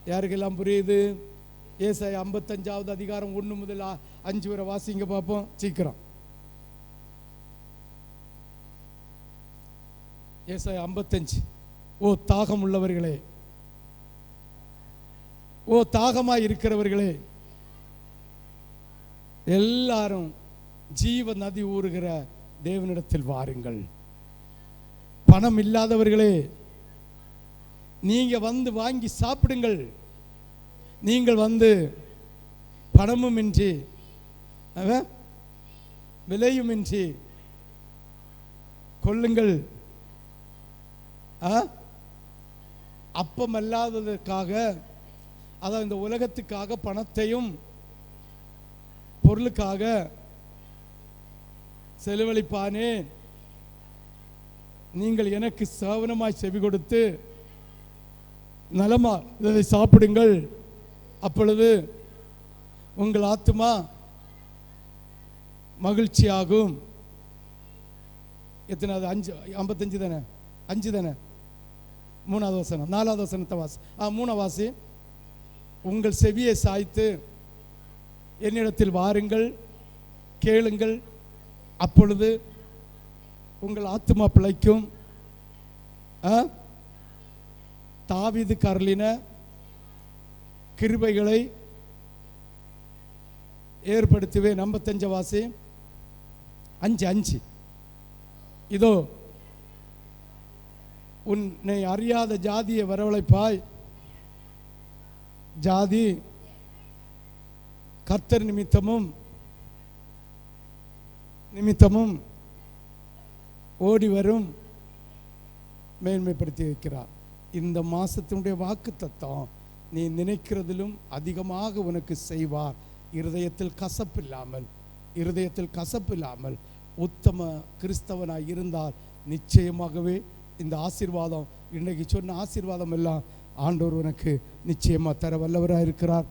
யாருக்கெல்லாம் புரியுது? ஏசாயா 55வது அதிகாரம் 1 முதல் 5 வரை வாசிங்க பார்ப்போம் சீக்கிரம். ஏசாயா 55. ஓ தாகம் உள்ளவர்களே, ஓ தாகமாய் இருக்கிறவர்களே, எல்லாரும் ஜீவ நதி ஊறுகிற தேவனிடத்தில் வாருங்கள். பணம் இல்லாதவர்களே, நீங்க வந்து வாங்கி சாப்பிடுங்கள். நீங்கள் வந்து பணமும் இன்றி விலையும் இன்றி கொள்ளுங்கள். அப்பம் அல்லாததற்காக, அதாவது இந்த உலகத்துக்காக பணத்தையும் பொருளுக்காக செலவழிப்பானே, நீங்கள் எனக்கு சாவனமாய் செவி கொடுத்து நலமா இதை சாப்பிடுங்கள். அப்பொழுது உங்கள் ஆத்துமா மகிழ்ச்சியாகும். எத்தனாவது? 5 55 தானே? 5 தானே? 3வது வசனம், 4வது வசனத்தை வாசி. 3 வாசி. உங்கள் செவியை சாய்த்து என்னிடத்தில் வாருங்கள், கேளுங்கள், அப்பொழுது உங்கள் ஆத்துமா பிழைக்கும். தாவீது கர்லின கிருபைகளை ஏற்படுத்துவேன். 55 வாசி. 5 இதோ உன்னை அறியாத ஜாதியை வரவழைப்பாய். ஜாதி கர்த்தர் நிமித்தமும் ஓடி வரும் மேன்மைப்படுத்தி வைக்கிறார். இந்த மாசத்தினுடைய வாக்கு தத்தம் நீ நினைக்கிறதிலும் அதிகமாக உனக்கு செய்வார். இருதயத்தில் கசப்பில்லாமல் உத்தம கிறிஸ்தவனாய் இருந்தால் நிச்சயமாகவே இந்த ஆசீர்வாதம், இன்னைக்கு சொன்ன ஆசீர்வாதம் எல்லாம் ஆண்டவர் உனக்கு நிச்சயமாக தர வல்லவராக இருக்கிறார்.